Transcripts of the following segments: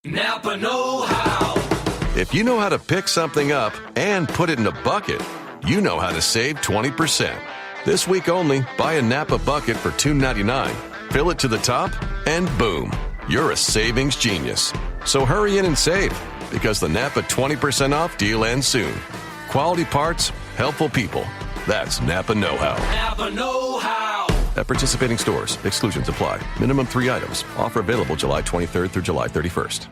Napa know-how. If you know how to pick something up and put it in a bucket, you know how to save 20%. This week only, buy a Napa bucket for $2.99. Fill it to the top, and boom, you're a savings genius. So hurry in and save, because the Napa 20% off deal ends soon. Quality parts, helpful people. That's Napa know-how. Napa know-how. At participating stores, exclusions apply. Minimum 3 items. Offer available July 23rd through July 31st.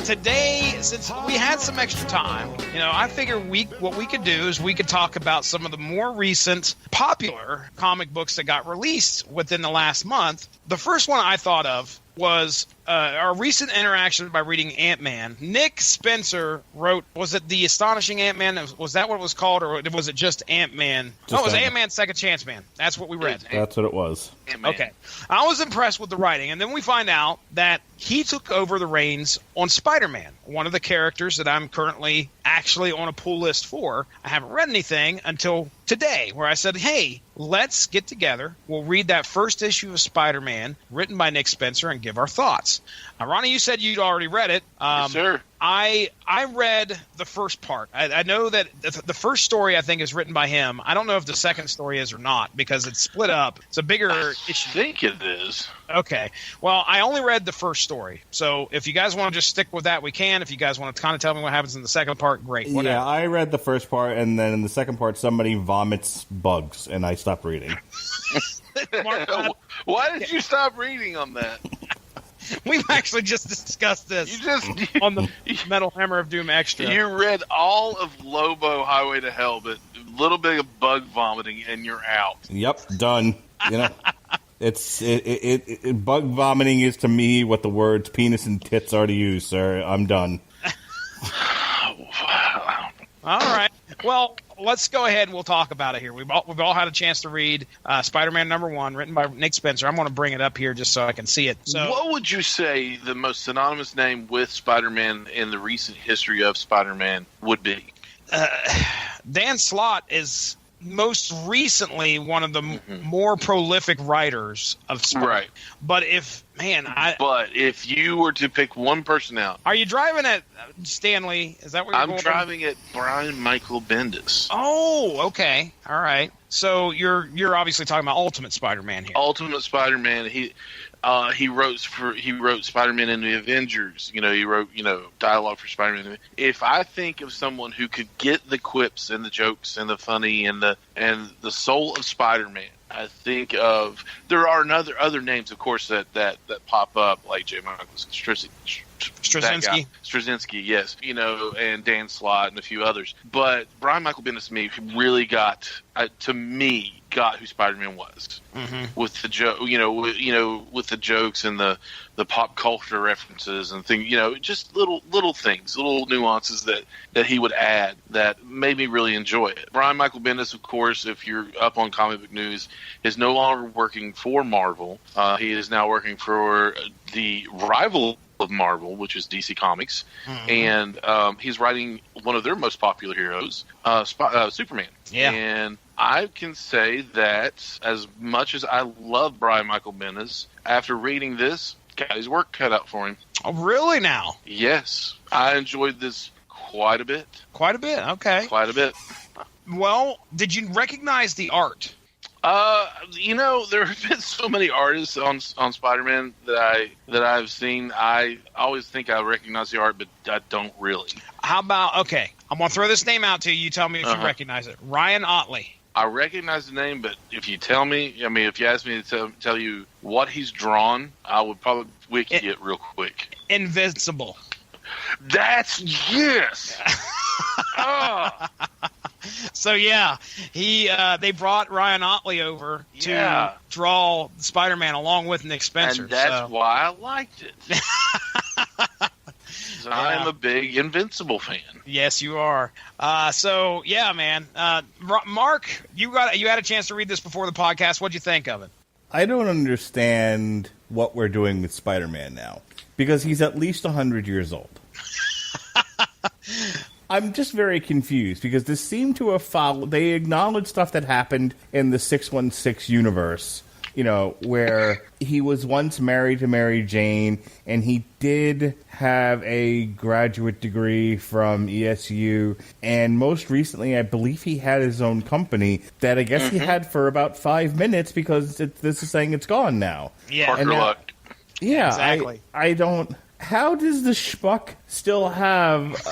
Today, since we had some extra time, I figure what we could do is we could talk about some of the more recent popular comic books that got released within the last month. The first one I thought of was our recent interaction by reading Ant-Man. Nick Spencer wrote, was it The Astonishing Ant-Man? Was that what it was called, or was it just Ant-Man? No, it was Ant-Man Second Chance Man. That's what we read. That's what it was. Ant-Man. Okay. I was impressed with the writing, and then we find out that he took over the reins on Spider-Man, one of the characters that I'm currently actually on a pull list for. I haven't read anything until today, where I said, hey, let's get together. We'll read that first issue of Spider-Man written by Nick Spencer and give our thoughts. Ronnie, you said you'd already read it. Yes, sir. I read the first part. I know that the first story, I think, is written by him. I don't know if the second story is or not, because it's split up. It's a bigger issue. I think it is. Okay. Well, I only read the first story. So if you guys want to just stick with that, we can. If you guys want to kind of tell me what happens in the second part, great. Whatever. Yeah, I read the first part, and then in the second part, somebody vomits bugs, and I stopped reading. Why did you stop reading on that? We've actually just discussed this on the Metal Hammer of Doom Extra. You read all of Lobo Highway to Hell, but a little bit of bug vomiting, and you're out. Yep, done. It's bug vomiting is to me what the words penis and tits are to you, sir. I'm done. All right. Well, let's go ahead and we'll talk about it here. We've all had a chance to read Spider-Man #1, written by Nick Spencer. I'm going to bring it up here just so I can see it. So, what would you say the most synonymous name with Spider-Man in the recent history of Spider-Man would be? Dan Slott is most recently one of the more prolific writers of Spider-Man. Right. But if you were to pick one person out, are you driving at Stanley? Is that what you're going? I'm driving at Brian Michael Bendis. Oh, okay, all right. So you're obviously talking about Ultimate Spider-Man here. Ultimate Spider-Man. He wrote Spider-Man in the Avengers. He wrote dialogue for Spider-Man. If I think of someone who could get the quips and the jokes and the funny and the soul of Spider-Man, I think of there are other names, of course, that pop up, like J. Michael Straczynski, yes, and Dan Slott and a few others. But Brian Michael Bendis to me really got who Spider-Man was with the with the jokes and the pop culture references and things, just little things, little nuances that he would add that made me really enjoy it. Brian Michael Bendis, of course, if you're up on comic book news, is no longer working for Marvel. He is now working for the rival of Marvel, which is DC Comics, and he's writing one of their most popular heroes, Superman. Yeah. And I can say that as much as I love Brian Michael Bendis, after reading this, got his work cut out for him. Oh, really now? Yes. I enjoyed this quite a bit. Quite a bit, okay. Quite a bit. Well, did you recognize the art? There have been so many artists on Spider-Man that I've seen. I always think I recognize the art, but I don't really. How about, okay, I'm going to throw this name out to you. You tell me if you recognize it. Ryan Otley. I recognize the name, but if you tell me, if you ask me to tell you what he's drawn, I would probably wiki it real quick. Invincible. That's yes. So yeah, they brought Ryan Otley over to draw Spider-Man along with Nick Spencer, and that's why I liked it. Because I'm a big Invincible fan. Yes, you are. So yeah, man. Mark, you had a chance to read this before the podcast. What'd you think of it? I don't understand what we're doing with Spider-Man now, because he's at least 100 years old. I'm just very confused, because this seemed to have followed... They acknowledged stuff that happened in the 616 universe, where he was once married to Mary Jane, and he did have a graduate degree from ESU, and most recently, I believe he had his own company that I guess he had for about 5 minutes, because this is saying it's gone now. Yeah. Parker Luck. Yeah, exactly. I don't... How does the schmuck still have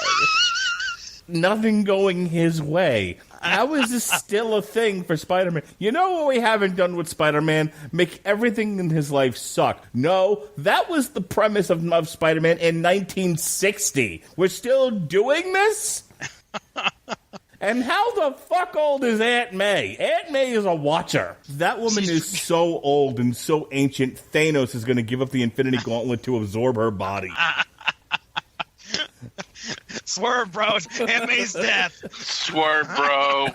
nothing going his way? How is this still a thing for Spider-Man? You know what we haven't done with Spider-Man? Make everything in his life suck. No, that was the premise of Spider-Man in 1960. We're still doing this? And how the fuck old is Aunt May? Aunt May is a watcher. That woman is so old and so ancient, Thanos is going to give up the Infinity Gauntlet to absorb her body. Swerve, bro. Aunt May's death. Swerve, bro.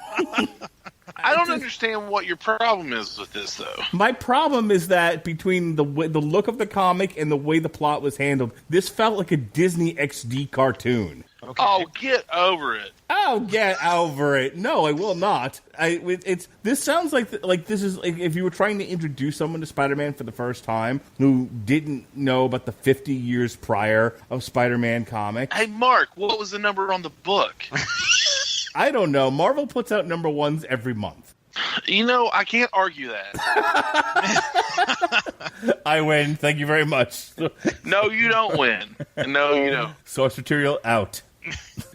I don't understand what your problem is with this, though. My problem is that between the look of the comic and the way the plot was handled, this felt like a Disney XD cartoon. Okay. Oh, get over it. Oh, get over it. No, I will not. This sounds like this is like if you were trying to introduce someone to Spider-Man for the first time who didn't know about the 50 years prior of Spider-Man comics. Hey, Mark, what was the number on the book? I don't know. Marvel puts out number ones every month. I can't argue that. I win. Thank you very much. No, you don't win. No, you don't. Source material out.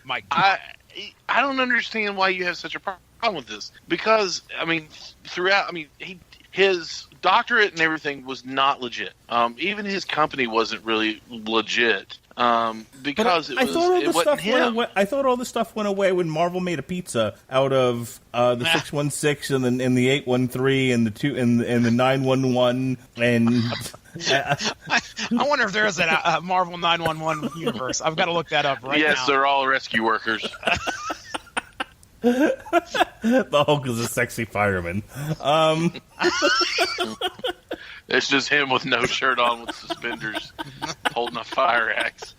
Mike. I don't understand why you have such a problem with this. Because, his doctorate and everything was not legit. Even his company wasn't really legit. Because it wasn't him. I thought all the stuff went away when Marvel made a pizza out of the 616 and the 813 and the 911 and. I wonder if there is a Marvel 911 universe. I've got to look that up right now. Yes, they're all rescue workers. The Hulk is a sexy fireman. It's just him with no shirt on with suspenders holding a fire axe.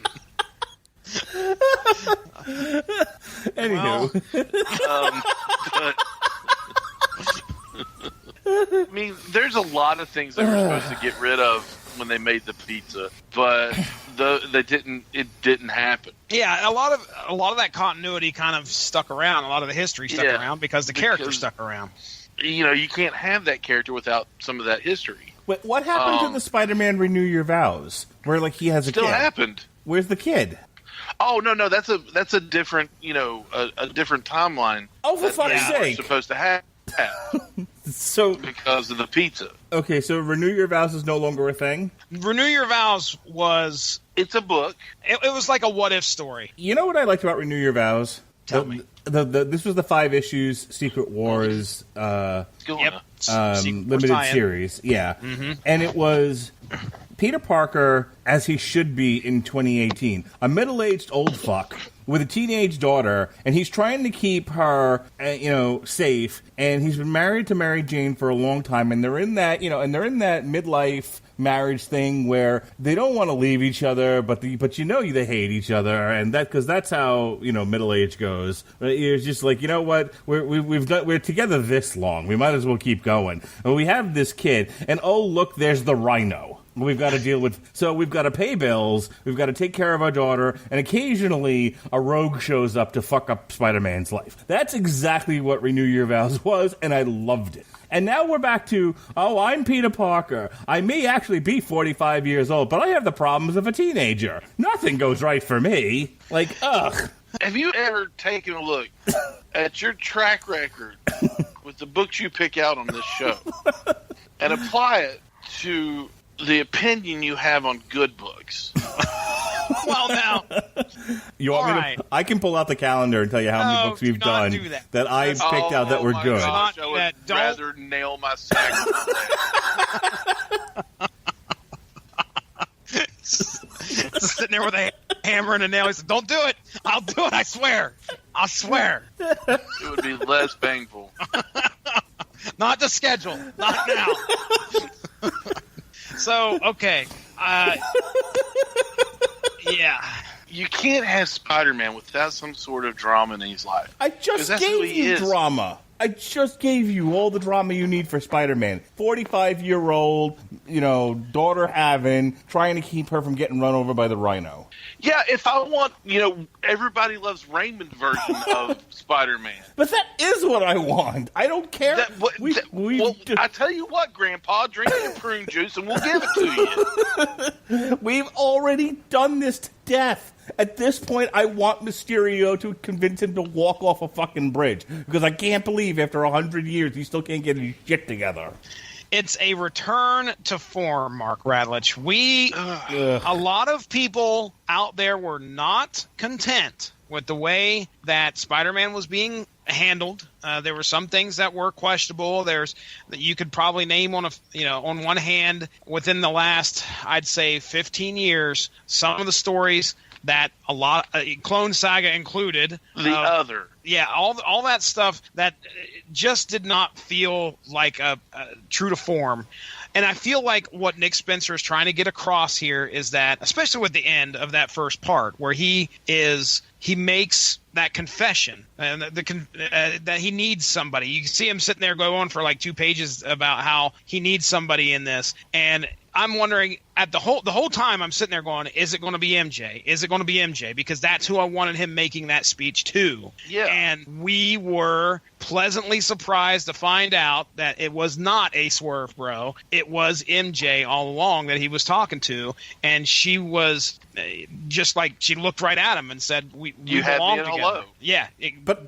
Anywho. There's a lot of things they were supposed to get rid of when they made the pizza, but it didn't happen. Yeah, a lot of that continuity kind of stuck around. A lot of the history stuck around because the character stuck around. You can't have that character without some of that history. Wait, what happened to the Spider-Man Renew Your Vows? Where he has a kid. Still happened. Where's the kid? Oh no, that's a different a different timeline. Oh, for fuck's sake! We're supposed to have. So because of the pizza. Okay, so Renew Your Vows is no longer a thing? Renew Your Vows was... It's a book. It was like a what-if story. You know what I liked about Renew Your Vows? Tell me. This was the 5 issues Secret Wars limited series. Yeah. Mm-hmm. And it was Peter Parker as he should be in 2018. A middle-aged old fuck with a teenage daughter, and he's trying to keep her, safe, and he's been married to Mary Jane for a long time, and they're in that, midlife marriage thing where they don't want to leave each other, but they hate each other, and because that's how middle age goes. It's just like, you know what, we're together this long, we might as well keep going. And we have this kid, and oh look, there's the Rhino. We've got to deal with, so we've got to pay bills, we've got to take care of our daughter, and occasionally a rogue shows up to fuck up Spider-Man's life. That's exactly what Renew Your Vows was, and I loved it. And now we're back to, I'm Peter Parker. I may actually be 45 years old, but I have the problems of a teenager. Nothing goes right for me. Like, ugh. Have you ever taken a look at your track record with the books you pick out on this show and apply it to the opinion you have on good books? Well, now, you want me to? I can pull out the calendar and tell you how many books we've done that I picked out that were good. Gosh, I would rather nail my sack. Sitting there with a hammer and a nail. He said, "Don't do it. I'll do it. I swear. I swear." It would be less painful. Not the schedule. Not now. So, okay. Yeah. You can't have Spider-Man without some sort of drama in his life. I just that's who gave he you is. drama. I just gave you all the drama you need for Spider-Man. 45-year-old, daughter having, trying to keep her from getting run over by the Rhino. Yeah, if I want, everybody loves Raymond version of Spider-Man. But that is what I want. I don't care. I tell you what, Grandpa, drink your prune juice and we'll give it to you. We've already done this to death. At this point, I want Mysterio to convince him to walk off a fucking bridge. Because I can't believe after 100 years he still can't get his shit together. It's a return to form, Mark Radlich. A lot of people out there were not content with the way that Spider-Man was being handled. There were some things that were questionable. That you could probably name on one hand within the last, I'd say, 15 years, some of the stories that a lot, Clone Saga included. Yeah, all that stuff that just did not feel like a true to form. And I feel like what Nick Spencer is trying to get across here is that, especially with the end of that first part, where he makes that confession and that he needs somebody. You see him sitting there going on for like 2 pages about how he needs somebody in this. And I'm wondering the whole time I'm sitting there going, is it going to be MJ? Is it going to be MJ? Because that's who I wanted him making that speech to. Yeah. And we were pleasantly surprised to find out that it was not a Swerve Bro. It was MJ all along that he was talking to. And she was just like, she looked right at him and said, we belong together. Hello. Yeah,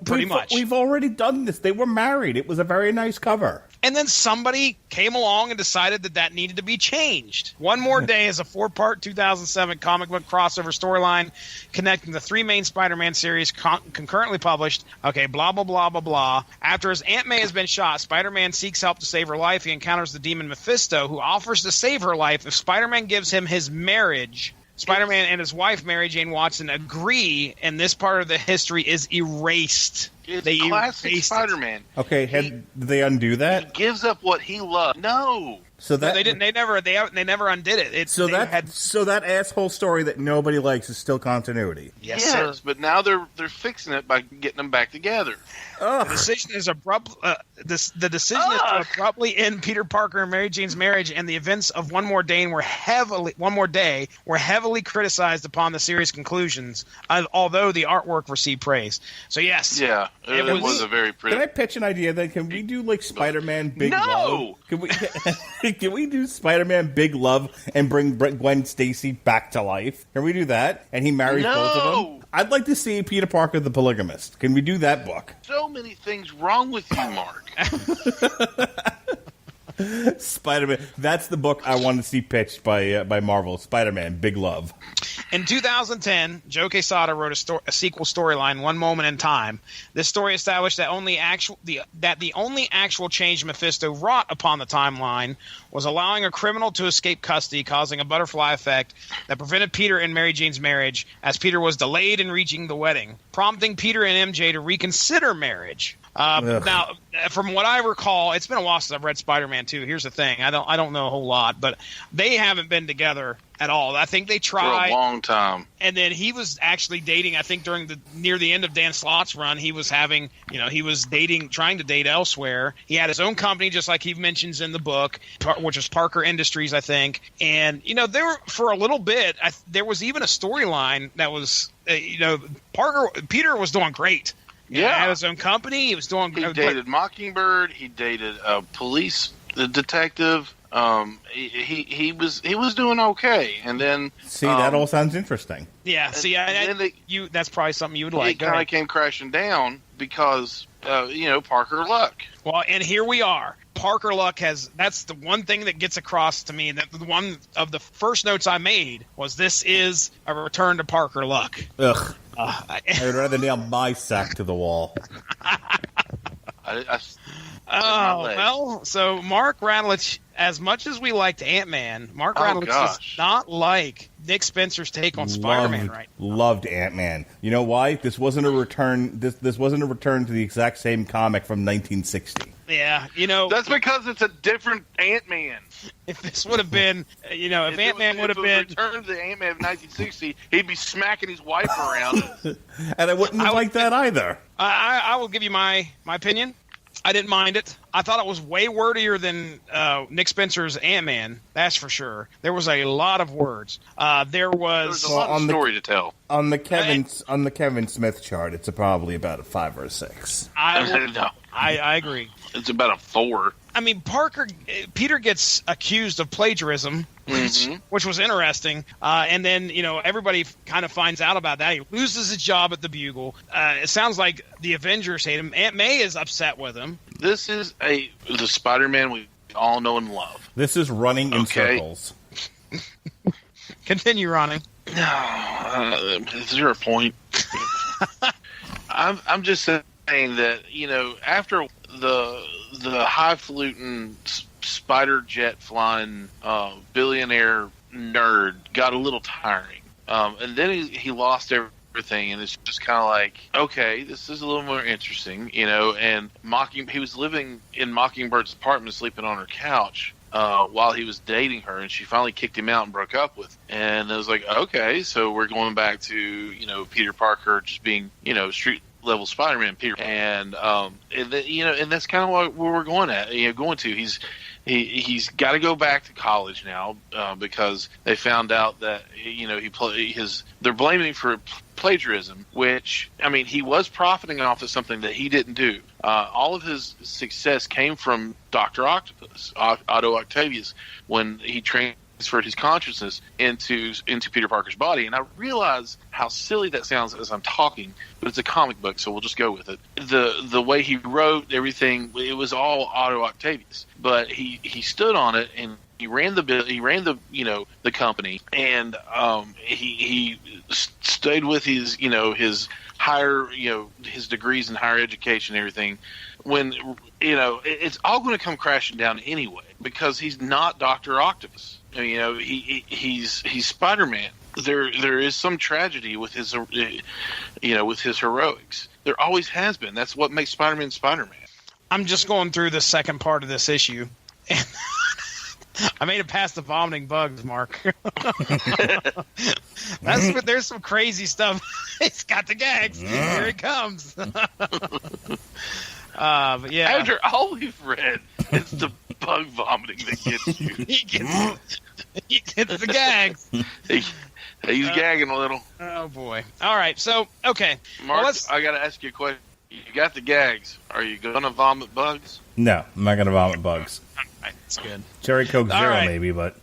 pretty much. We've already done this. They were married. It was a very nice cover. And then somebody came along and decided that needed to be changed. One More Day is a 4-part 2007 comic book crossover storyline connecting the 3 main Spider-Man series concurrently published. Okay, blah, blah, blah, blah, blah. After his Aunt May has been shot, Spider-Man seeks help to save her life. He encounters the demon Mephisto, who offers to save her life if Spider-Man gives him his marriage. Spider-Man and his wife, Mary Jane Watson, agree, and this part of the history is erased. It's classic Spider-Man. Okay, did they undo that? He gives up what he loved. No. So that no, they didn't. They never undid it. So that asshole story that nobody likes is still continuity. Yes, sir. But now they're fixing it by getting them back together. The decision is abrupt. The decision is to abruptly end Peter Parker and Mary Jane's marriage, and the events of One More Day were heavily criticized upon the series' conclusions. Although the artwork received praise. So yes, yeah, it was a very pretty. Can I pitch an idea? Then can we do like Spider-Man Big Love? Can we do Spider-Man Big Love and bring Gwen Stacy back to life? Can we do that? And he marries both of them. I'd like to see Peter Parker the Polygamist. Can we do that book? So many things wrong with you, Mark. Spider-Man. That's the book I want to see pitched by Marvel. Spider-Man Big Love. In 2010, Joe Quesada wrote a sequel storyline, One Moment in Time. This story established that the only actual change Mephisto wrought upon the timeline was allowing a criminal to escape custody, causing a butterfly effect that prevented Peter and Mary Jane's marriage, as Peter was delayed in reaching the wedding, prompting Peter and MJ to reconsider marriage. Now, from what I recall, it's been a while since I've read Spider-Man 2. Here's the thing: I don't know a whole lot, but they haven't been together at all. I think they tried for a long time. And then he was actually dating. I think near the end of Dan Slott's run, he was trying to date elsewhere. He had his own company, just like he mentions in the book, which was Parker Industries, I think. And there were, for a little bit, there was even a storyline that was, Peter was doing great. He had his own company. He was doing. He dated Mockingbird. He dated a police detective. He was doing okay, and then that all sounds interesting. Yeah, that's probably something you would like. It kind of came crashing down because Parker Luck. Well, and here we are. Parker Luck that's the one thing that gets across to me. That the one of the first notes I made was, this is a return to Parker Luck. Ugh. I would rather nail my sack to the wall. So Mark Radlich, as much as we liked Ant-Man, Mark Radlich does not like Nick Spencer's take on Spider-Man right now. Loved Ant-Man. You know why? This wasn't a return. This wasn't a return to the exact same comic from 1960. Yeah, that's because it's a different Ant-Man. If this would have been, if Ant-Man would have been returned to the Ant-Man of 1960, he'd be smacking his wife around. And I wouldn't like that either. I will give you my opinion. I didn't mind it. I thought it was way wordier than Nick Spencer's Ant-Man. That's for sure. There was a lot of words. There was a lot of story to tell. On the Kevin Smith chart, it's probably about a 5 or a 6. I agree. It's about a 4. I mean, Peter gets accused of plagiarism, which was interesting. And then, everybody kind of finds out about that. He loses his job at the Bugle. It sounds like the Avengers hate him. Aunt May is upset with him. This is the Spider-Man we all know and love. This is running in circles. Continue, Ronnie. Is there a point? I'm just saying that, after the highfalutin spider jet flying billionaire nerd got a little tiring, and then he lost everything, and it's just kind of like, okay, this is a little more interesting, and he was living in Mockingbird's apartment, sleeping on her couch while he was dating her, and she finally kicked him out and broke up with him. And I was like, okay, so we're going back to Peter Parker just being street level Spider-Man Peter, and that's kind of where we're going to. He's got to go back to college now because they found out that they're blaming him for plagiarism, which, I mean, he was profiting off of something that he didn't do. All of his success came from Dr. Octopus, Otto Octavius, when he transferred his consciousness into Peter Parker's body. And I realize how silly that sounds as I'm talking, but it's a comic book, so we'll just go with it. The way he wrote everything, it was all Otto Octavius, but he stood on it, and he ran the company, and he stayed with his his higher his degrees in higher education and everything. When it's all going to come crashing down anyway, because he's not Dr. Octopus. He's Spider-Man. There is some tragedy with his with his heroics. There always has been. That's what makes Spider-Man Spider-Man. I'm just going through the second part of this issue. I made it past the vomiting bugs, Mark. There's some crazy stuff. It's got the gags. Here it comes. But yeah. After all we've read, it's the bug vomiting that gets you. He gets the gags. He's gagging a little. Oh, boy. All right. So, okay. Mark, I got to ask you a question. You got the gags. Are you going to vomit bugs? No, I'm not going to vomit bugs. That's good. Cherry Coke All Zero, right. maybe, but...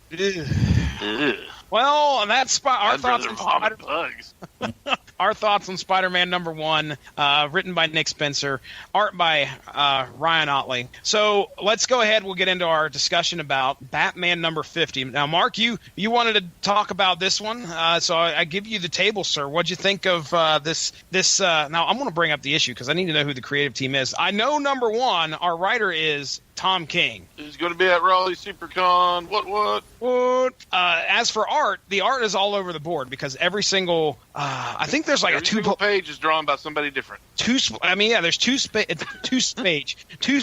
Well, and that's our thoughts on vomit bugs. Our thoughts on Spider-Man #1, written by Nick Spencer, art by Ryan Otley. So let's go ahead. We'll get into our discussion about Batman #50. Now, Mark, you wanted to talk about this one, so I give you the table, sir. What'd you think of this? Now, I'm going to bring up the issue because I need to know who the creative team is. I know #1, our writer is Tom King. He's going to be at Raleigh SuperCon. What? As for art, the art is all over the board because every single, I think there's like every single page is drawn by somebody different. There's two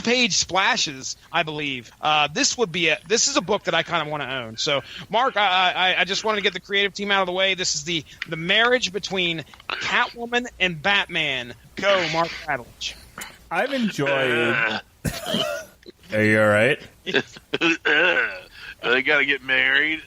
page splashes, I believe. This is a book that I kind of want to own. So, Mark, I just wanted to get the creative team out of the way. This is the marriage between Catwoman and Batman. Go, Mark Radlich. I've enjoyed... Are you all right? They got to get married.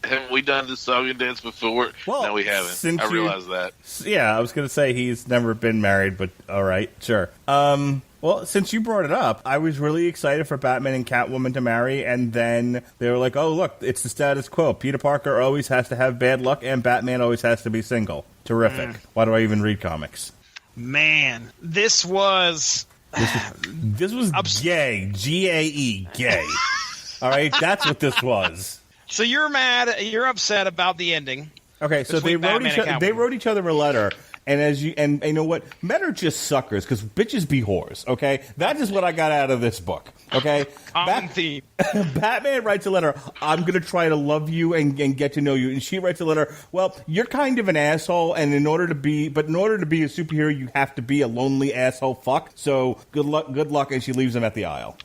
Haven't we done this song and dance before? Well, no, we haven't. I realize that. Yeah, I was going to say he's never been married, but all right, sure. Well, since you brought it up, I was really excited for Batman and Catwoman to marry, and then they were like, oh, look, it's the status quo. Peter Parker always has to have bad luck, and Batman always has to be single. Terrific. Why do I even read comics? Man, this was... This was gay. G-A-E, gay. All right, that's what this was. So you're mad, you're upset about the ending. Okay, so they wrote each other a letter, and you know what, men are just suckers because bitches be whores. Okay, that is what I got out of this book. Okay, Common theme. Batman writes a letter. I'm gonna try to love you and get to know you, and she writes a letter. Well, you're kind of an asshole, and in order to be a superhero, you have to be a lonely asshole fuck. So good luck, and she leaves him at the aisle.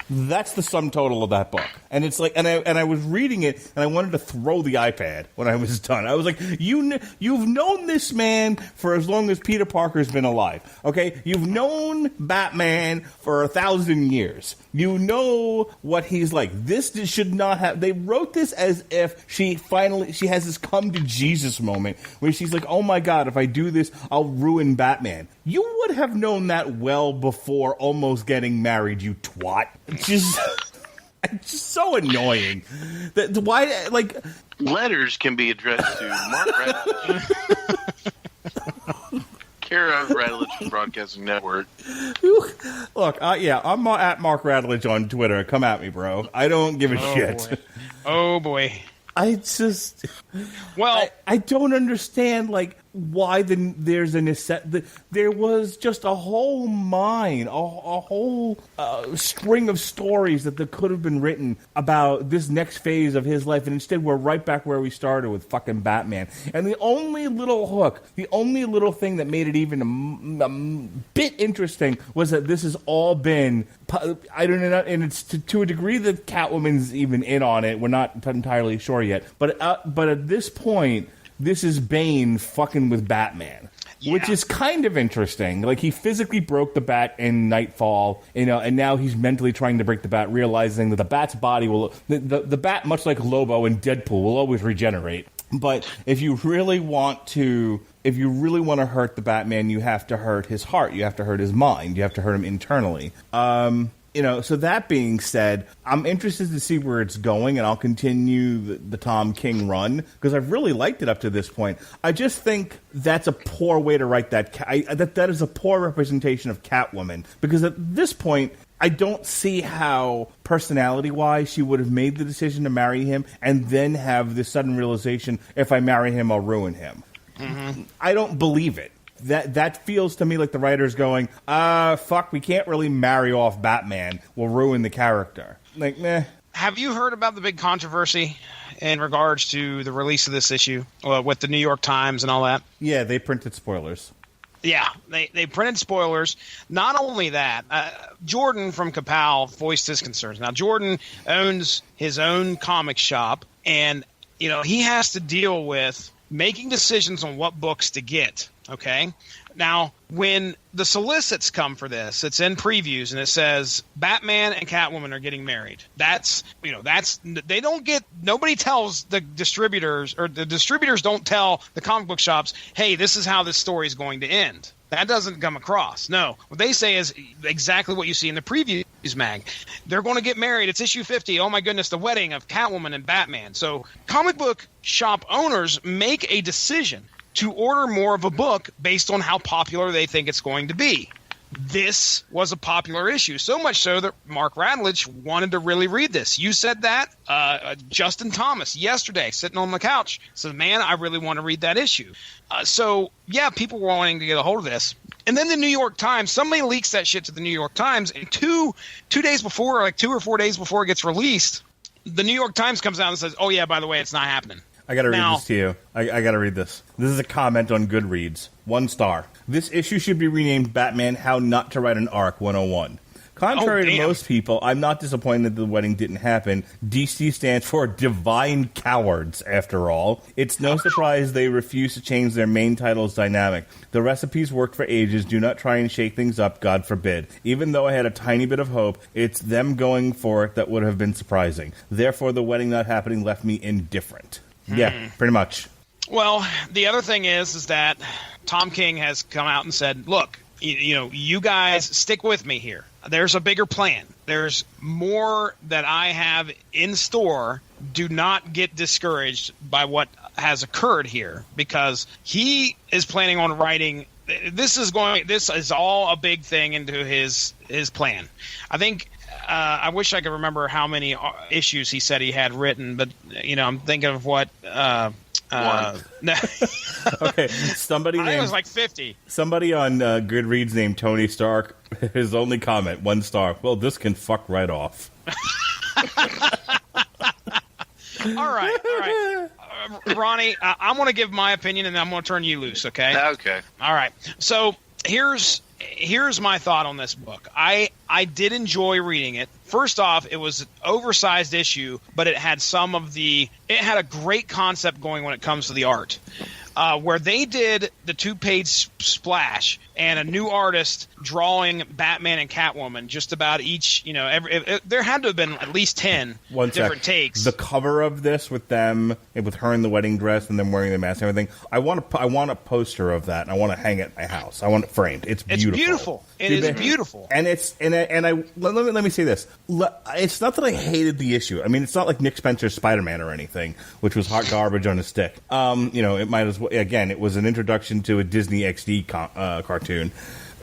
That's the sum total of that book. And it's like, and I was reading it, and I wanted to throw the iPad when I was done. I was like, you've known this man for as long as Peter Parker's been alive. Okay, you've known Batman for 1,000 years. You know what he's like. This should not have. They wrote this as if she has this come to Jesus moment where she's like, oh my God, if I do this, I'll ruin Batman. You would have known that well before almost getting married, you twat. It's just so annoying. Why, like... Letters can be addressed to Mark Radlich. Care of Radlich Broadcasting Network. Look, I'm at Mark Radlich on Twitter. Come at me, bro. I don't give a shit. Boy. Oh, boy. I just... Well... I don't understand, like, why there's a necessity. There was just a whole mine, a whole string of stories that could have been written about this next phase of his life, and instead we're right back where we started with fucking Batman. And the only little hook, the only little thing that made it even a bit interesting was that this has all been, I don't know, and it's to a degree that Catwoman's even in on it. We're not entirely sure yet, but at this point, this is Bane fucking with Batman, which is kind of interesting. Like, he physically broke the bat in Nightfall, and now he's mentally trying to break the bat, realizing that the bat's body the bat, much like Lobo and Deadpool, will always regenerate. But if you really want to hurt the Batman, you have to hurt his heart, you have to hurt his mind, you have to hurt him internally. So that being said, I'm interested to see where it's going, and I'll continue the Tom King run, because I've really liked it up to this point. I just think that's a poor way to write that. That is a poor representation of Catwoman, because at this point, I don't see how, personality-wise, she would have made the decision to marry him, and then have this sudden realization, if I marry him, I'll ruin him. Mm-hmm. I don't believe it. That feels to me like the writer's going, fuck, we can't really marry off Batman. We'll ruin the character. Like, meh. Have you heard about the big controversy in regards to the release of this issue with the New York Times and all that? Yeah, they printed spoilers. Yeah, they printed spoilers. Not only that, Jordan from Kapow voiced his concerns. Now, Jordan owns his own comic shop, and he has to deal with making decisions on what books to get. Okay. Now, when the solicits come for this, it's in previews and it says Batman and Catwoman are getting married. Nobody tells the distributors, or the distributors don't tell the comic book shops, hey, this is how this story is going to end. That doesn't come across. No. What they say is exactly what you see in the previews mag. They're going to get married. It's issue 50. Oh my goodness, the wedding of Catwoman and Batman. So comic book shop owners make a decision to order more of a book based on how popular they think it's going to be. This was a popular issue, so much so that Mark Radlich wanted to really read this. You said that. Justin Thomas, yesterday, sitting on the couch, said, man, I really want to read that issue. People were wanting to get a hold of this. And then the New York Times, somebody leaks that shit to the New York Times, and two days before, like 2 or 4 days before it gets released, the New York Times comes out and says, oh yeah, by the way, it's not happening. I gotta read this to you. I gotta read this. This is a comment on Goodreads. 1 star. This issue should be renamed Batman How Not to Write an Arc 101. Contrary to most people, I'm not disappointed that the wedding didn't happen. DC stands for Divine Cowards, after all. It's no surprise they refuse to change their main title's dynamic. The recipes worked for ages. Do not try and shake things up, God forbid. Even though I had a tiny bit of hope, it's them going for it that would have been surprising. Therefore, the wedding not happening left me indifferent. Yeah, pretty much. Well, the other thing is that Tom King has come out and said, look, you guys stick with me here. There's a bigger plan. There's more that I have in store. Do not get discouraged by what has occurred here, because he is planning on writing. This is all a big thing into his plan. I think. I wish I could remember how many issues he said he had written, but I'm thinking of what One. No, Okay, somebody I think it named was like 50. somebody on Goodreads named Tony Stark. His only comment, 1 star. Well, this can fuck right off. All right. Ronnie, I'm going to give my opinion, and then I'm going to turn you loose, okay? Okay. All right. So here's my thought on this book. I did enjoy reading it. First off, it was an oversized issue, but it had it had a great concept going when it comes to the art. Where they did the 2-page splash and a new artist drawing Batman and Catwoman, just about each, there had to have been at least 10 different takes. The cover of this with them, with her in the wedding dress and them wearing the mask and everything, I want a poster of that, and I want to hang it at my house. I want it framed. It's beautiful. It is beautiful. And let me say this. It's not that I hated the issue. I mean, it's not like Nick Spencer's Spider-Man or anything, which was hot garbage on a stick. It might as well. Again, it was an introduction to a Disney XD cartoon.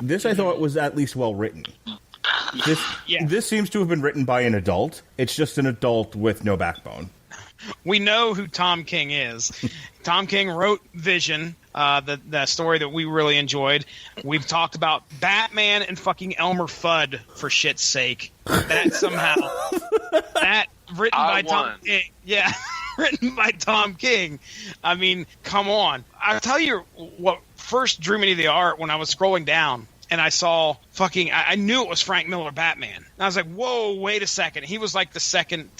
This I thought was at least well written. This seems to have been written by an adult. It's just an adult with no backbone. We know who Tom King is. Tom King wrote Vision, the story that we really enjoyed. We've talked about Batman and fucking Elmer Fudd, for shit's sake. That somehow written by Tom King. Yeah. Written by Tom King. I mean, come on. I'll tell you what first drew me to the art when I was scrolling down and I saw I knew it was Frank Miller Batman. And I was like, whoa, wait a second. He was like the second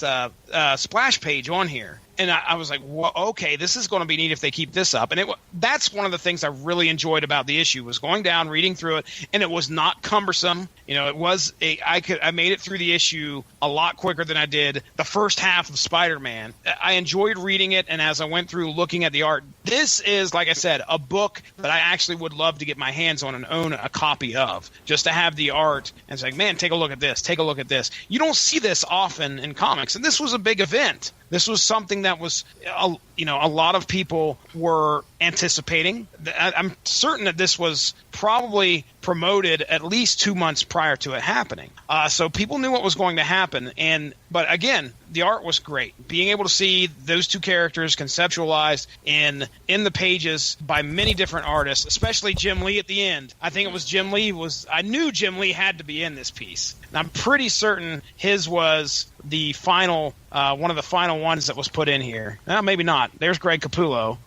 splash page on here. And I was like, well, okay, this is going to be neat if they keep this up. And that's one of the things I really enjoyed about the issue was going down, reading through it, and it was not cumbersome. It was I made it through the issue a lot quicker than I did the first half of Spider-Man. I enjoyed reading it, and as I went through looking at the art, this is, like I said, a book that I actually would love to get my hands on and own a copy of, just to have the art and it's like, man, take a look at this. Take a look at this. You don't see this often in comics, and this was a big event. This was something that was, a lot of people were anticipating. I'm certain that this was probably promoted at least 2 months prior to it happening. So people knew what was going to happen. But again, the art was great. Being able to see those two characters conceptualized in the pages by many different artists, especially Jim Lee at the end. I think it was Jim Lee I knew Jim Lee had to be in this piece. And I'm pretty certain his was the final, one of the final ones that was put in here. Maybe not. There's Greg Capullo,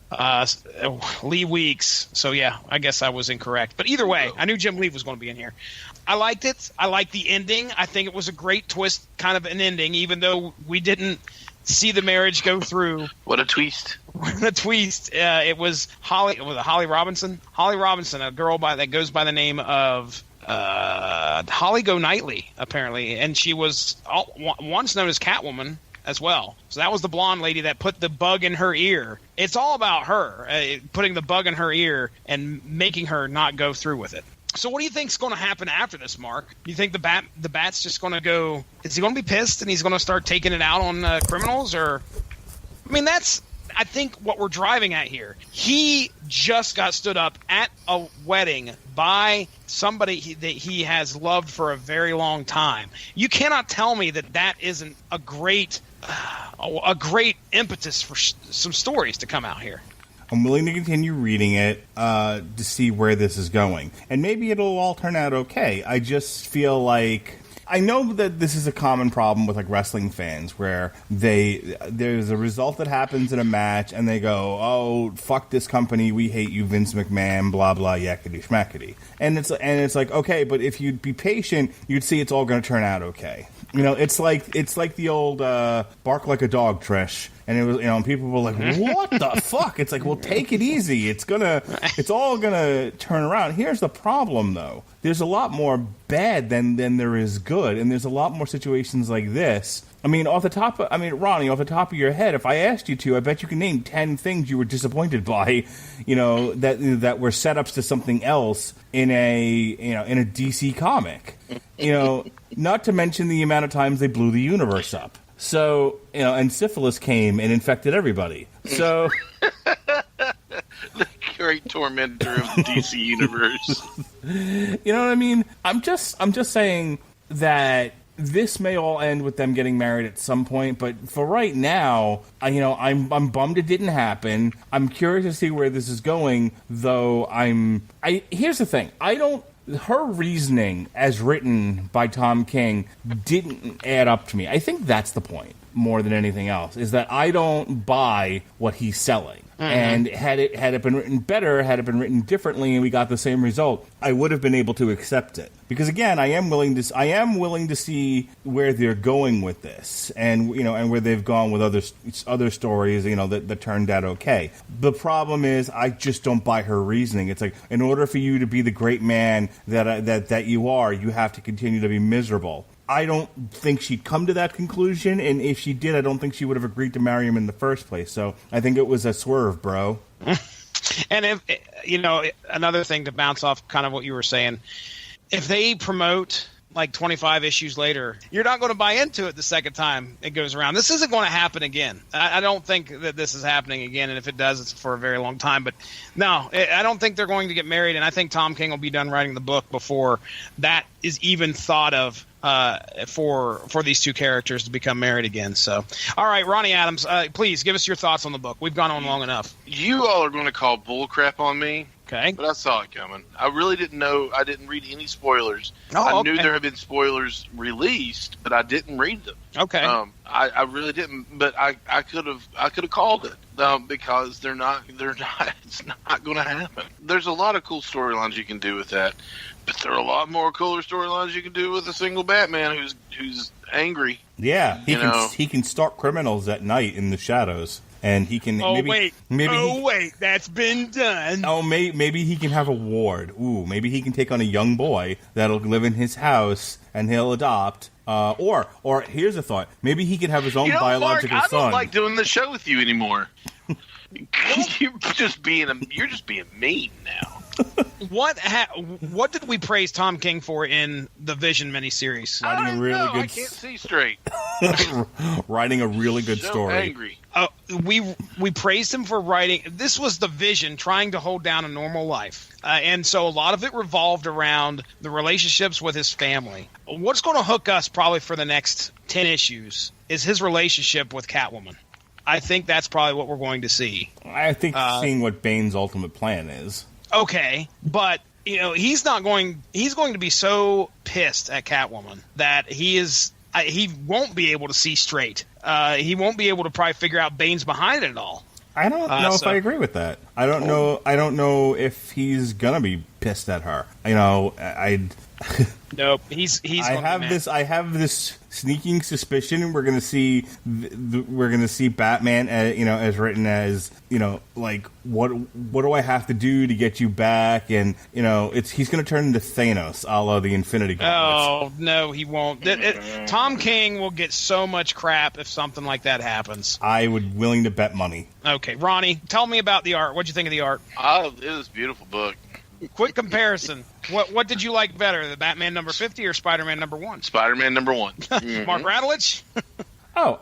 Lee Weeks. So yeah, I guess I was incorrect. But either way, I knew Jim Lee was going to be in here. I liked it. I liked the ending. I think it was a great twist, kind of an ending, even though we didn't see the marriage go through. What a twist! What a twist! It was Holly Robinson. Holly Robinson, a girl that goes by the name of Holly Golightly, apparently, and she was once known as Catwoman as well. So that was the blonde lady that put the bug in her ear. It's all about her putting the bug in her ear and making her not go through with it. So what do you think's going to happen after this, Mark? Do you think the Bat's just going to go? Is he going to be pissed and he's going to start taking it out on criminals? Or, I mean, that's I think what we're driving at here. He just got stood up at a wedding by somebody that he has loved for a very long time. You cannot tell me that isn't a great impetus for some stories to come out here. I'm willing to continue reading it to see where this is going. And maybe it'll all turn out okay. I just feel like... I know that this is a common problem with like wrestling fans where there's a result that happens in a match and they go, oh, fuck this company, we hate you, Vince McMahon, blah, blah, yakety schmackety. And it's like, okay, but if you'd be patient, you'd see it's all going to turn out okay. It's like the old bark like a dog, Trish. And it was, and people were like, what the fuck? It's like, well, take it easy. It's all gonna turn around. Here's the problem, though. There's a lot more bad than there is good, and there's a lot more situations like this. Ronnie, off the top of your head, if I asked you to, I bet you can name 10 things you were disappointed by, that were setups to something else in a DC comic. Not to mention the amount of times they blew the universe up. So, and syphilis came and infected everybody. So, the great tormentor of the DC universe. You know what I mean? I'm just saying that this may all end with them getting married at some point, but for right now, I'm bummed it didn't happen. I'm curious to see where this is going, though. Here's the thing: her reasoning, as written by Tom King, didn't add up to me. I think that's the point, more than anything else, is that I don't buy what he's selling. And had it been written better, had it been written differently, and we got the same result, I would have been able to accept it. Because again, I am willing to see where they're going with this, and and where they've gone with other stories, that turned out okay. The problem is, I just don't buy her reasoning. It's like, in order for you to be the great man that you are, you have to continue to be miserable. I don't think she'd come to that conclusion, and if she did, I don't think she would have agreed to marry him in the first place. So I think it was a swerve, bro. And if another thing to bounce off kind of what you were saying, if they promote like 25 issues later, you're not going to buy into it the second time it goes around. This isn't going to happen again. I don't think that this is happening again, and if it does, it's for a very long time. But no, I don't think they're going to get married, and I think Tom King will be done writing the book before that is even thought of for these two characters to become married again. So, all right, Ronnie Adams, please give us your thoughts on the book. We've gone on long enough. You all are going to call bullcrap on me. Okay. But I saw it coming. I really didn't know. I didn't read any spoilers. Oh, I knew there had been spoilers released, but I didn't read them. Okay. I really didn't. But I could have called it because they're not. It's not going to happen. There's a lot of cool storylines you can do with that, but there are a lot more cooler storylines you can do with a single Batman who's angry. Yeah, he can stalk criminals at night in the shadows. And he can wait, that's been done. Oh, maybe he can have a ward. Ooh, maybe he can take on a young boy that'll live in his house and he'll adopt. Or here's a thought: maybe he can have his own biological Mark, son. I don't like doing the show with you anymore. You're just being mean now. What did we praise Tom King for in the Vision miniseries? I can't see straight. Writing a really good story. Angry. We praised him for writing. This was the Vision trying to hold down a normal life, and so a lot of it revolved around the relationships with his family. What's going to hook us probably for the next 10 issues is his relationship with Catwoman. I think that's probably what we're going to see. I think seeing what Bane's ultimate plan is. Okay, but he's going to be so pissed at Catwoman that he won't be able to see straight. He won't be able to probably figure out Bane's behind it all. I don't know if I agree with that. I don't know if he's gonna be pissed at her. Nope. He's. I have this sneaking suspicion we're gonna see Batman, as written as like what do I have to do to get you back, and he's gonna turn into Thanos, a la the Infinity Gauntlet. Oh no, he won't. Tom King will get so much crap if something like that happens. I would willing to bet money. Okay, Ronnie, tell me about the art. What'd you think of the art? It was a beautiful book. Quick comparison. What did you like better, the Batman number 50 or Spider-Man number 1? Spider-Man number 1. Mm-hmm. Mark Radulich? The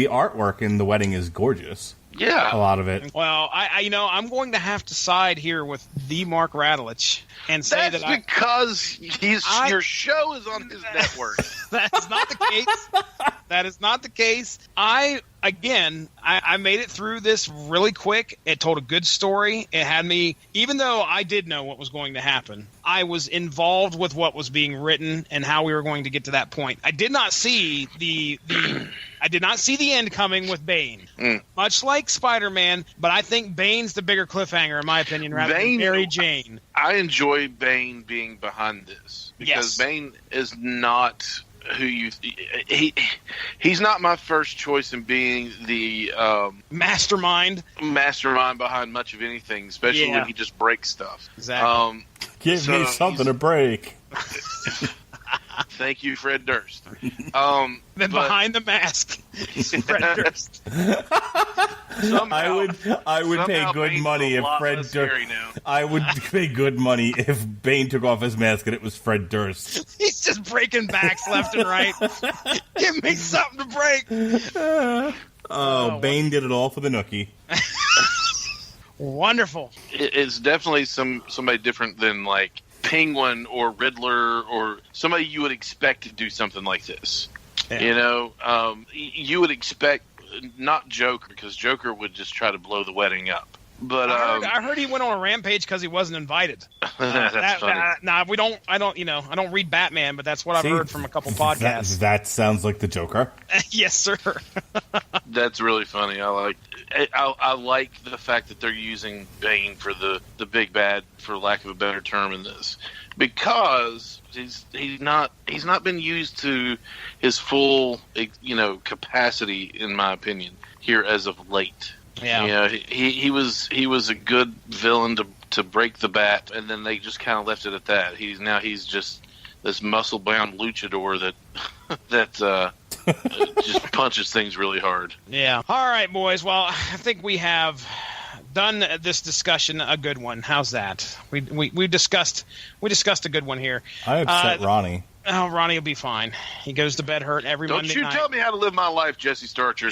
artwork in The Wedding is gorgeous. Yeah. A lot of it. Well, I'm going to have to side here with the Mark Radulich and say that's because your show is on his network. That is not the case. That is not the case. I made it through this really quick. It told a good story. It had me, even though I did know what was going to happen, I was involved with what was being written and how we were going to get to that point. I did not see the end coming with Bane, much like Spider-Man, but I think Bane's the bigger cliffhanger, in my opinion, rather than Mary Jane. I enjoy Bane being behind this because Bane is not who he's not my first choice in being the mastermind behind much of anything, especially when he just breaks stuff. Exactly. Give me something to break. Thank you, Fred Durst. Then behind the mask, Fred Durst. I would pay good money if Fred Durst. I would pay good money if Bane took off his mask and it was Fred Durst. He's just breaking backs left and right. Give me something to break. Bane did it all for the nookie. Wonderful. It's definitely somebody different than like Penguin or Riddler or somebody you would expect to do something like this. Yeah. You know, you would expect not Joker, because Joker would just try to blow the wedding up. But I heard he went on a rampage because he wasn't invited. That's funny. I don't read Batman, but that's what I've heard from a couple podcasts. That sounds like the Joker. Yes, sir. That's really funny. I like the fact that they're using Bane for the big bad, for lack of a better term, in this, because he's not been used to his full capacity, in my opinion, here as of late. Yeah, you know, he was a good villain to break the bat, and then they just kind of left it at that. He's just this muscle bound luchador that just punches things really hard. Yeah. All right, boys. Well, I think we have done this discussion a good one. How's that? We discussed a good one here. I upset Ronnie. Oh, Ronnie will be fine. He goes to bed hurt every Monday night. Don't you tell me how to live my life, Jesse Starcher.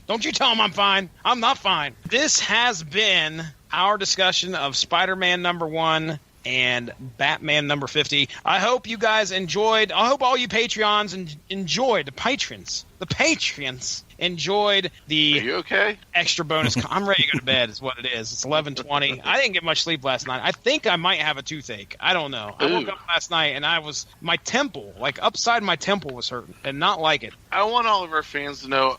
Don't you tell him I'm fine. I'm not fine. This has been our discussion of Spider-Man #1 and Batman #50. I hope you guys enjoyed. I hope all you Patreons enjoyed. The patrons enjoyed the Are you okay? extra bonus. I'm ready to go to bed is what it is. It's 11:20. I didn't get much sleep last night. I think I might have a toothache. I don't know. I woke up last night and my temple, like upside my temple, was hurting and not like it. I want all of our fans to know,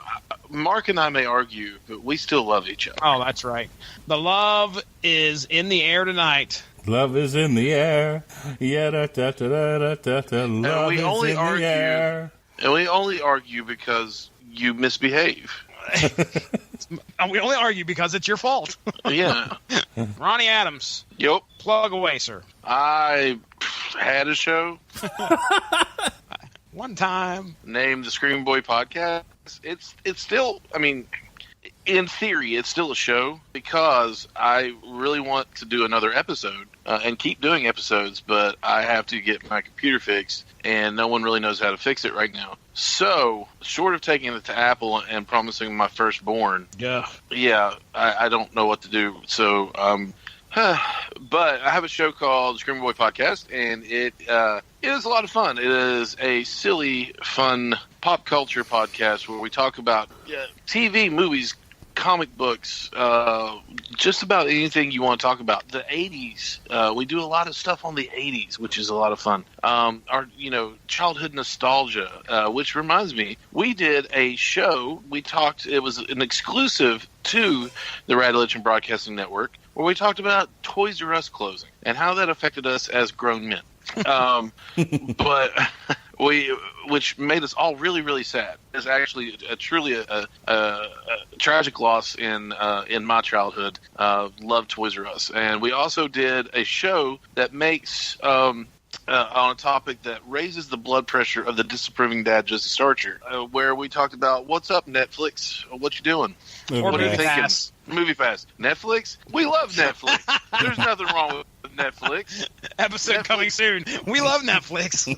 Mark and I may argue, but we still love each other. Oh, that's right. The love is in the air tonight. Love is in the air. Yeah, da, da, da, da, da, da. Love is in the air. And we only argue because you misbehave. We only argue because it's your fault. Yeah. Ronnie Adams. Yep. Plug away, sir. I had a show One time. named the Screaming Boy Podcast. It's still, I mean, in theory, it's still a show, because I really want to do another episode and keep doing episodes, but I have to get my computer fixed, and no one really knows how to fix it right now. So, short of taking it to Apple and promising my firstborn, I don't know what to do. So, but I have a show called the Screaming Boy Podcast, and it is a lot of fun. It is a silly, fun pop culture podcast where we talk about TV, movies, comic books, just about anything you want to talk about. The 80s, we do a lot of stuff on the 80s, which is a lot of fun. Our childhood nostalgia, which reminds me, we did a show. It was an exclusive to the Radulich and Broadcasting Network, where we talked about Toys R Us closing and how that affected us as grown men. But which made us all really, really sad. It's actually truly a tragic loss in my childhood. Loved Toys R Us, and we also did a show that makes on a topic that raises the blood pressure of the disapproving dad, Jesse Starcher, where we talked about what's up, Netflix, what you doing, what are you thinking? Movie Pass. Netflix? We love Netflix. There's nothing wrong with Netflix. Episode coming soon. We love Netflix.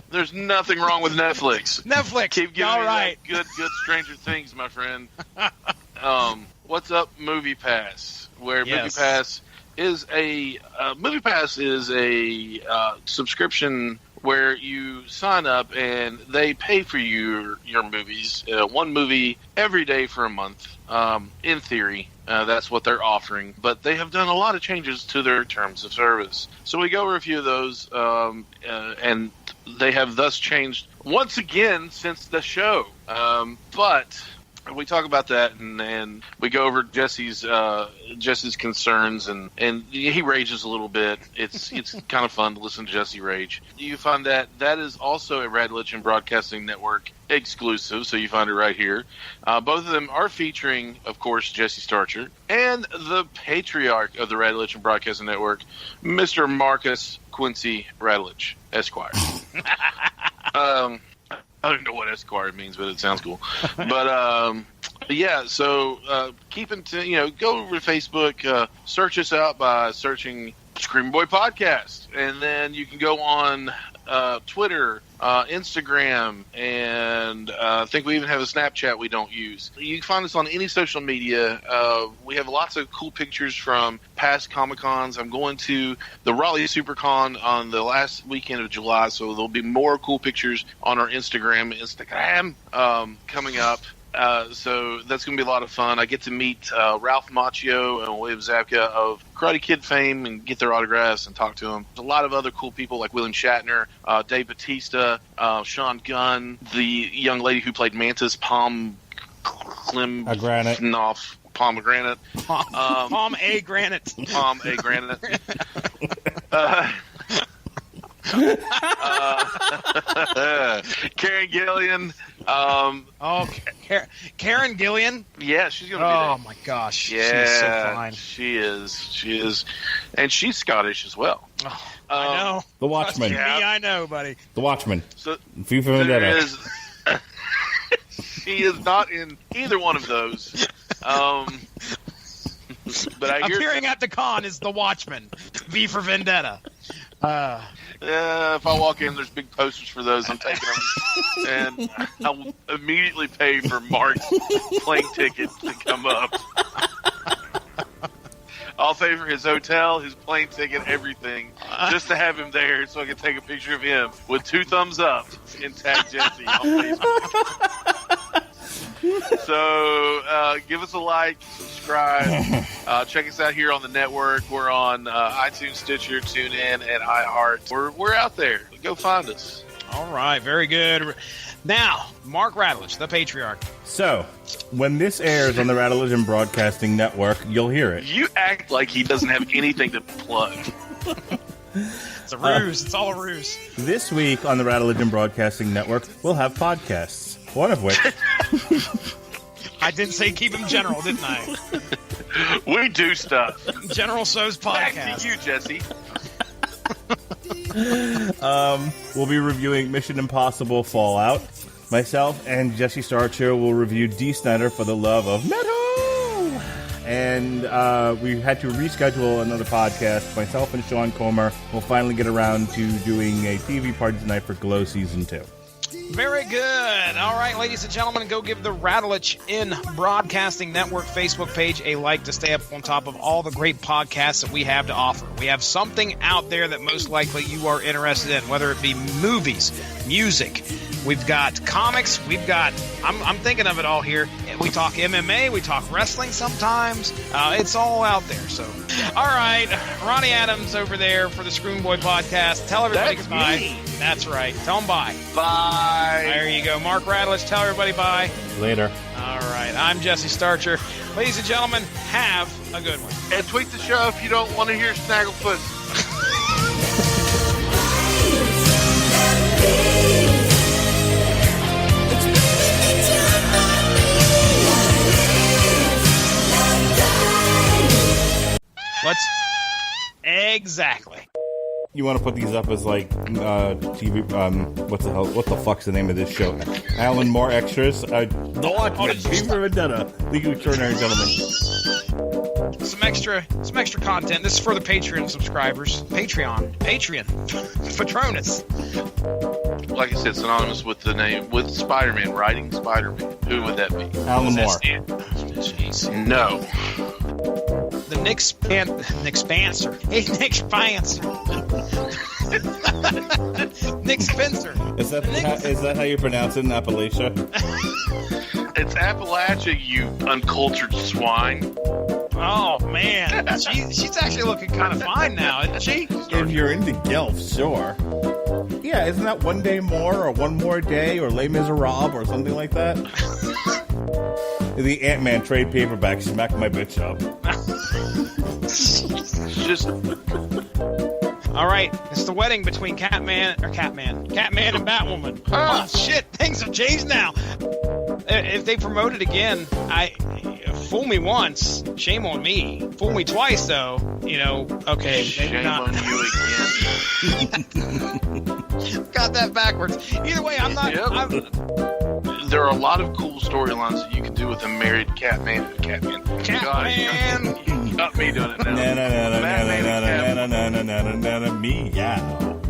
There's nothing wrong with Netflix. Netflix. Keep giving all me right. that good Stranger Things, my friend. What's up, Movie Pass? Where Yes. Movie Pass is a subscription where you sign up and they pay for your movies, one movie every day for a month. In theory, that's what they're offering, but they have done a lot of changes to their terms of service. So we go over a few of those, and they have thus changed once again since the show. But we talk about that, and we go over Jesse's concerns, and he rages a little bit. It's kind of fun to listen to Jesse rage. You find that is also a Radulich and Broadcasting Network exclusive, so you find it right here. Both of them are featuring, of course, Jesse Starcher and the patriarch of the Radulich and Broadcasting Network, Mr. Marcus Quincy Radulich, Esquire. I don't know what Esquire means, but it sounds cool. But yeah, so go over to Facebook, search us out by searching Screaming Boy Podcast, and then you can go on Twitter Instagram, and I think we even have a Snapchat we don't use. You can find us on any social media. We have lots of cool pictures from past Comic-Cons. I'm going to the Raleigh SuperCon on the last weekend of July, so there'll be more cool pictures on our Instagram coming up. So that's going to be a lot of fun. I get to meet Ralph Macchio and William Zabka of Karate Kid fame and get their autographs and talk to them. There's a lot of other cool people like William Shatner, Dave Bautista, Sean Gunn, the young lady who played Mantis, Pomegranate. Palm A Granite. Karen Gillian. Karen Gillian? Yeah, she's going to be there. Oh, my gosh. Yeah, she's so fine. She is. And she's Scottish as well. Oh, I know. The Watchmen. Me, I know, buddy. The Watchmen. So, V for Vendetta. She is not in either one of those. But Appearing at the con is The Watchmen. V for Vendetta. If I walk in, there's big posters for those. I'm taking them, and I will immediately pay for Mark's plane ticket to come up. I'll pay for his hotel, his plane ticket, everything, just to have him there, so I can take a picture of him with 2 thumbs up and tag Jesse on Facebook. So give us a like, subscribe, check us out here on the network. We're on iTunes, Stitcher, TuneIn, and iHeart. We're out there. Go find us. All right, very good. Now, Mark Radulich, the Patriarch. So, when this airs on the Radulich Broadcasting Network, you'll hear it. You act like he doesn't have anything to plug. It's a ruse. It's all a ruse. This week on the Radulich Broadcasting Network, we'll have podcasts. One of which... I did say keep them general, didn't I? We do stuff. General So's podcast. Back to you, Jesse. We'll be reviewing Mission Impossible Fallout. Myself and Jesse Starcher will review D. Snyder for the Love of Metal. And we had to reschedule another podcast. Myself and Sean Comer will finally get around to doing a TV party tonight for Glow Season 2. Very good. All right, ladies and gentlemen, go give the Radulich in Broadcasting Network Facebook page a like to stay up on top of all the great podcasts that we have to offer. We have something out there that most likely you are interested in, whether it be movies, music. We've got comics. We've got, I'm thinking of it all here. We talk MMA. We talk wrestling sometimes. It's all out there. So, all right, Ronnie Adams over there for the Scroon Boy podcast. Tell everybody That's goodbye. me. That's right. Tell them bye. Bye. There you go. Mark Radulich, tell everybody bye. Later. All right. I'm Jesse Starcher. Ladies and gentlemen, have a good one. And tweet the show if you don't want to hear Snagglefoot. Exactly. You want to put these up as like TV? What the fuck's the name of this show? Alan Moore extras. The Watchmen. V for Vendetta. League of Extraordinary Gentlemen. Some extra content. This is for the Patreon subscribers. Patreon. Patronus. Like I said, synonymous with the name, with Spider-Man, writing Spider-Man. Who would that be? Alan Moore. Jeez. No. The Nick Spencer. Hey, Nick Spencer. Nick Spencer. Is that how you pronounce it in Appalachia? It's Appalachia, you uncultured swine. Oh, man. She's actually looking kind of fine now, isn't she? If you're into Guelph, sure. Yeah, isn't that One Day More or One More Day or Les Miserables or something like that? The Ant-Man trade paperback smacked my bitch up. Just all right, it's the wedding between Catman and Batwoman. Oh shit, things have changed now. If they promote it again, fool me once, shame on me. Fool me twice, though, okay. Shame on you again. Got that backwards. Either way, I'm not. Yep. There are a lot of cool storylines that you can do with a married Catman and Catman. Catman. You got me doing it now. Meow.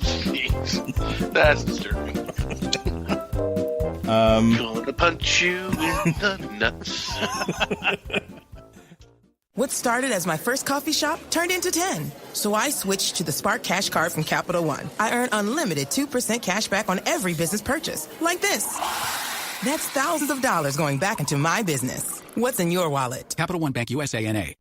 Jeez. That's disturbing. Gonna punch you in the nuts. What started as my first coffee shop turned into 10. So I switched to the Spark Cash Card from Capital One. I earn unlimited 2% cash back on every business purchase. Like this. That's thousands of dollars going back into my business. What's in your wallet? Capital One Bank USA N.A.